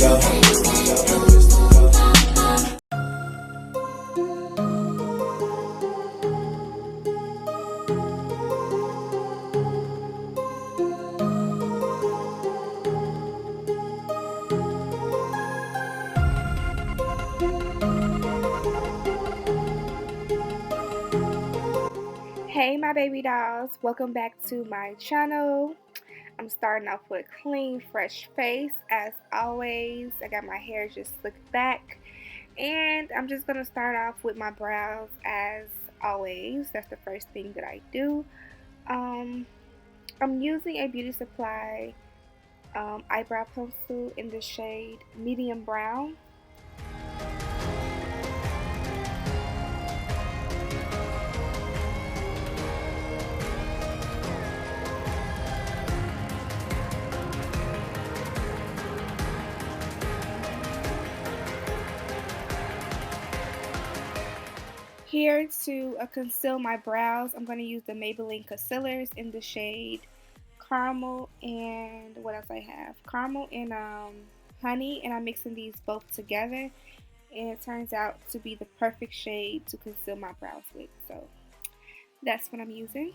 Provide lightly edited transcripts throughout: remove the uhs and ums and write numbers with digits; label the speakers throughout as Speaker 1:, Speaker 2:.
Speaker 1: go.
Speaker 2: Hey my baby dolls, welcome back to my channel. I'm starting off with a clean, fresh face as always. I got my hair just slicked back, and I'm just going to start off with my brows as always. That's the first thing that I do. I'm using a Beauty Supply eyebrow pencil in the shade medium brown. Here to conceal my brows, I'm going to use the Maybelline Concealers in the shade Caramel and what else I have? Caramel and Honey, and I'm mixing these both together, and it turns out to be the perfect shade to conceal my brows with. So that's what I'm using.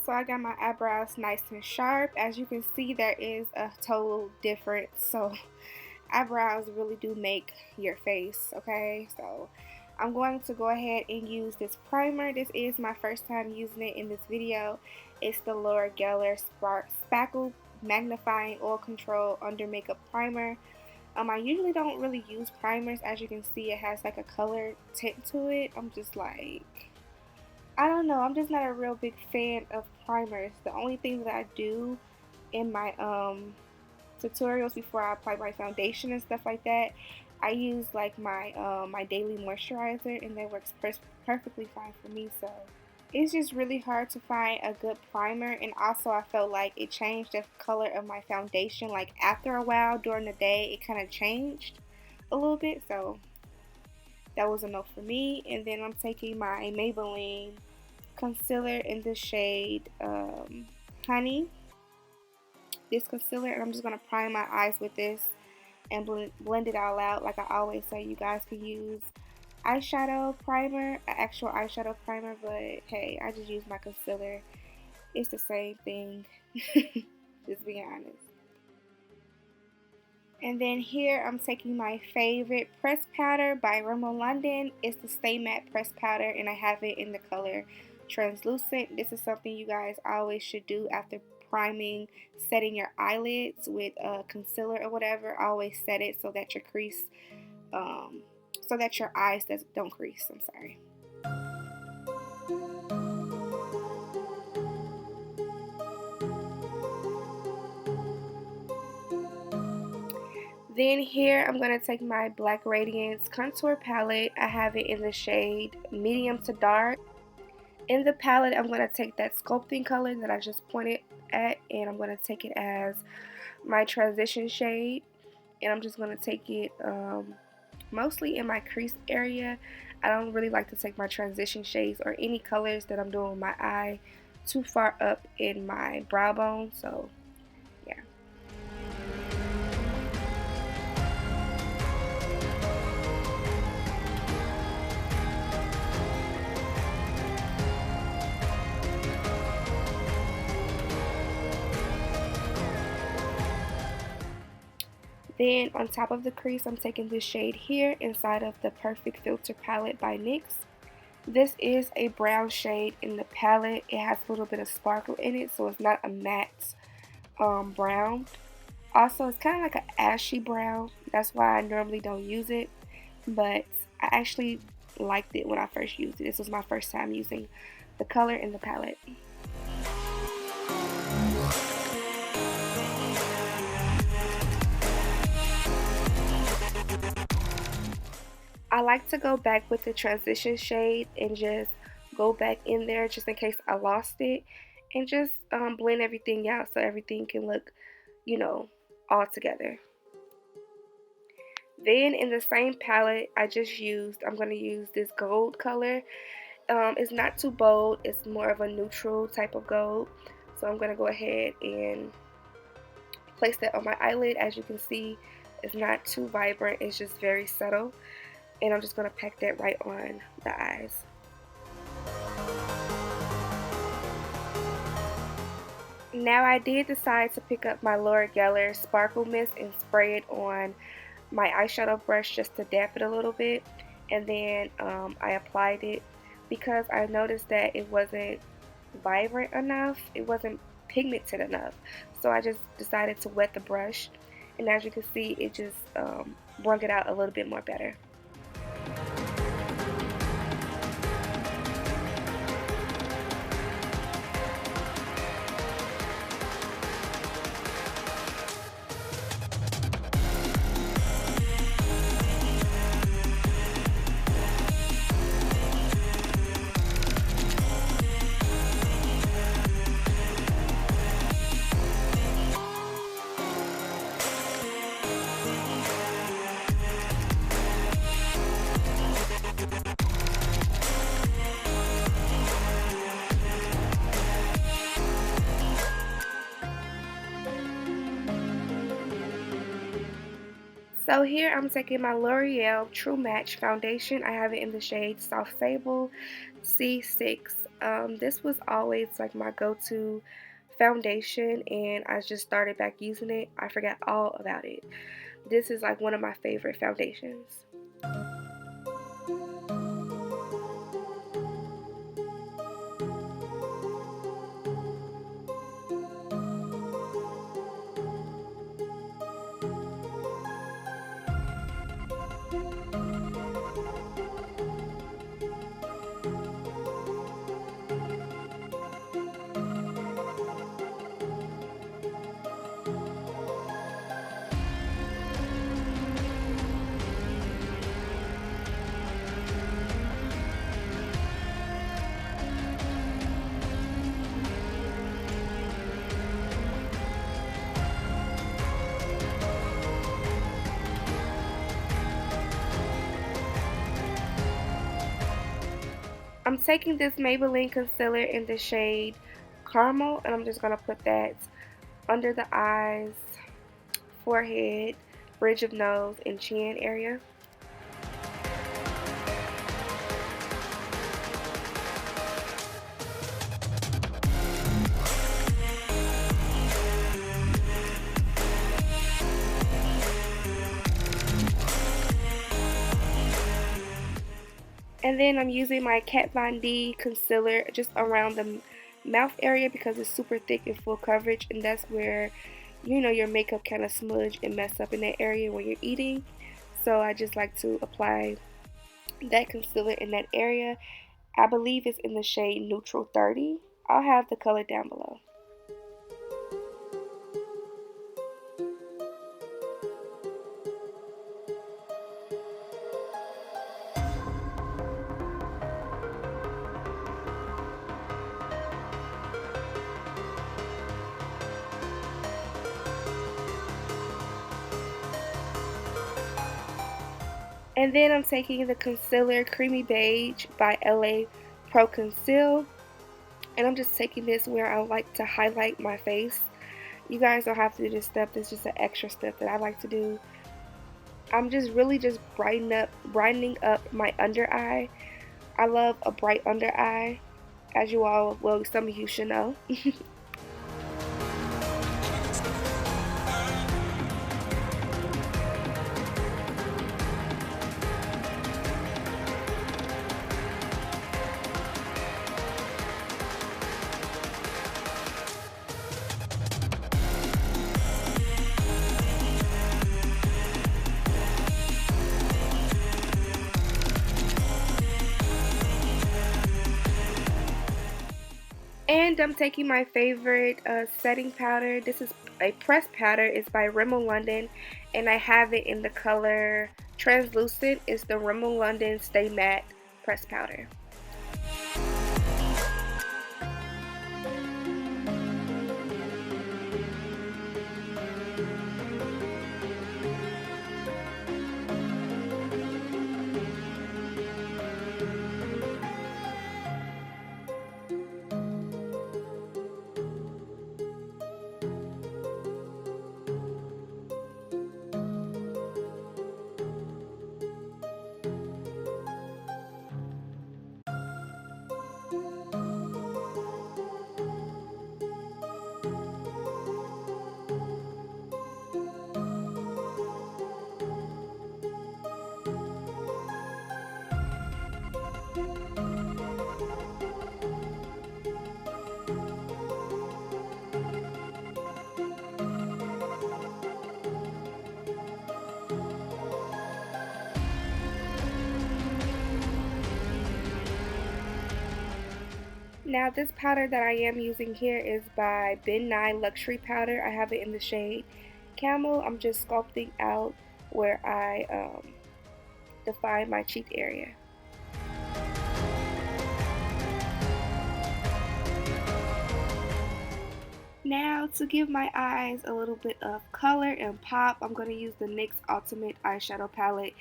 Speaker 2: So I got my eyebrows nice and sharp. As you can see, there is a total difference. So eyebrows really do make your face, okay? So I'm going to go ahead and use this primer. This is my first time using it in this video. It's the Laura Geller Spackle Magnifying Oil Control Under Makeup Primer. I usually don't really use primers. As you can see, it has like a colored tint to it. I'm just like, I don't know, I'm just not a real big fan of primers. The only thing that I do in my tutorials before I apply my foundation and stuff like that, I use like my my daily moisturizer, and that works perfectly fine for me. So it's just really hard to find a good primer, and also I felt like it changed the color of my foundation. Like after a while during the day, it kind of changed a little bit, so that was a no for me. And then I'm taking my Maybelline concealer in the shade Honey, this concealer, and I'm just going to prime my eyes with this and blend it all out. Like I always say, you guys can use eyeshadow primer, an actual eyeshadow primer, but hey, I just use my concealer. It's the same thing, just being honest. And then here I'm taking my favorite pressed powder by Rimmel London. It's the Stay Matte pressed powder, and I have it in the color Translucent. This is something you guys always should do after priming, setting your eyelids with concealer or whatever. Always set it so that your crease, so that your eyes don't crease. I'm sorry. Then here I'm going to take my Black Radiance Contour Palette. I have it in the shade Medium to Dark. In the palette, I'm going to take that sculpting color that I just pointed at, and I'm going to take it as my transition shade. And I'm just going to take it mostly in my crease area. I don't really like to take my transition shades or any colors that I'm doing with my eye too far up in my brow bone. So yeah. Then on top of the crease, I'm taking this shade here inside of the Perfect Filter palette by NYX. This is a brown shade in the palette. It has a little bit of sparkle in it, so it's not a matte brown. Also, it's kind of like an ashy brown. That's why I normally don't use it, but I actually liked it when I first used it. This was my first time using the color in the palette. I like to go back with the transition shade and just go back in there just in case I lost it, and just blend everything out so everything can look, you know, all together. Then in the same palette I just used, I'm going to use this gold color. It's not too bold, it's more of a neutral type of gold. So I'm going to go ahead and place that on my eyelid. As you can see, it's not too vibrant, it's just very subtle. And I'm just going to pack that right on the eyes. Now I did decide to pick up my Laura Geller Sparkle Mist and spray it on my eyeshadow brush just to damp it a little bit. And then I applied it because I noticed that it wasn't vibrant enough, it wasn't pigmented enough. So I just decided to wet the brush, and as you can see, it just brought it out a little bit more better. So here I'm taking my L'Oreal True Match foundation. I have it in the shade Soft Sable C6. This was always like my go-to foundation, and I just started back using it. I forgot all about it. This is like one of my favorite foundations. I'm taking this Maybelline Concealer in the shade Carmel, and I'm just going to put that under the eyes, forehead, bridge of nose, and chin area. And then I'm using my Kat Von D concealer just around the mouth area because it's super thick and full coverage, and that's where, you know, your makeup kind of smudge and mess up in that area when you're eating. So I just like to apply that concealer in that area. I believe it's in the shade Neutral 30. I'll have the color down below. And then I'm taking the concealer Creamy Beige by L.A Pro Conceal, and I'm just taking this where I like to highlight my face. You guys don't have to do this step, this is just an extra step that I like to do. I'm just really just brightening up my under eye. I love a bright under eye, as you all, well, some of you should know. And I'm taking my favorite setting powder. This is a pressed powder. It's by Rimmel London, and I have it in the color Translucent. It's the Rimmel London Stay Matte Pressed Powder. Now this powder that I am using here is by Nye Luxury powder. I have it in the shade Camel. I'm just sculpting out where I define my cheek area. Now to give my eyes a little bit of color and pop, I'm going to use the NYX Ultimate Eyeshadow Palette,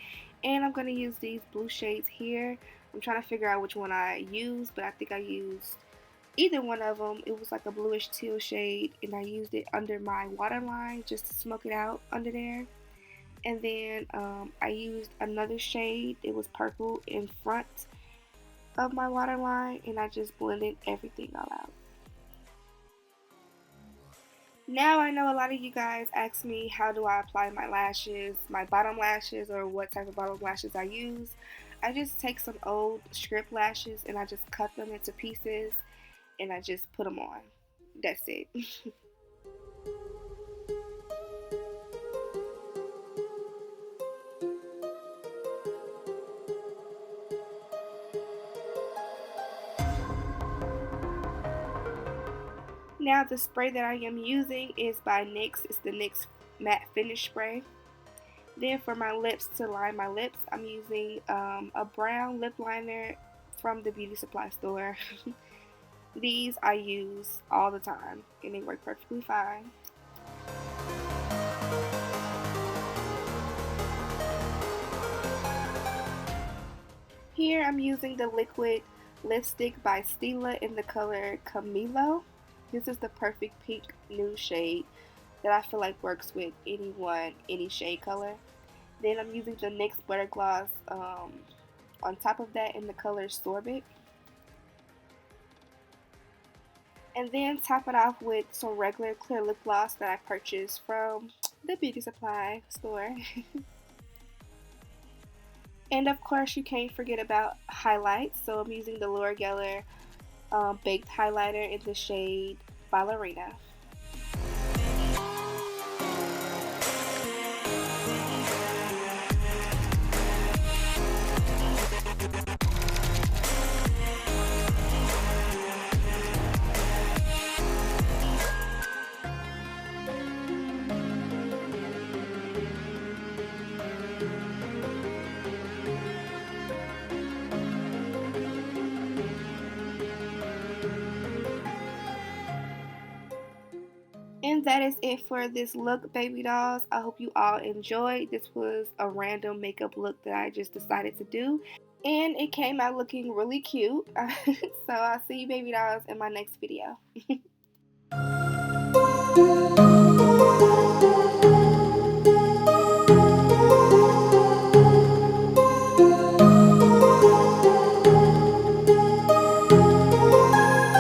Speaker 2: and I'm going to use these blue shades here. I'm trying to figure out which one I used, but I think I used either one of them. It was like a bluish teal shade, and I used it under my waterline just to smoke it out under there. And then I used another shade. It was purple in front of my waterline, and I just blended everything all out. Now I know a lot of you guys ask me how do I apply my lashes, my bottom lashes, or what type of bottom lashes I use. I just take some old strip lashes and I just cut them into pieces and I just put them on. That's it. Now the spray that I am using is by NYX. It's the NYX Matte Finish Spray. Then for my lips, to line my lips, I'm using a brown lip liner from the beauty supply store. These I use all the time and they work perfectly fine. Here I'm using the liquid lipstick by Stilla in the color Camelo. This is the perfect pink nude shade that I feel like works with anyone, any shade color. Then I'm using the NYX Butter Gloss on top of that in the color Sorbet. And then top it off with some regular clear lip gloss that I purchased from the beauty supply store. And of course you can't forget about highlights. So I'm using the Laura Geller Baked Highlighter in the shade Ballerina. And that is it for this look, baby dolls. I hope you all enjoyed. This was a random makeup look that I just decided to do. And it came out looking really cute. So I'll see you baby dolls in my next video.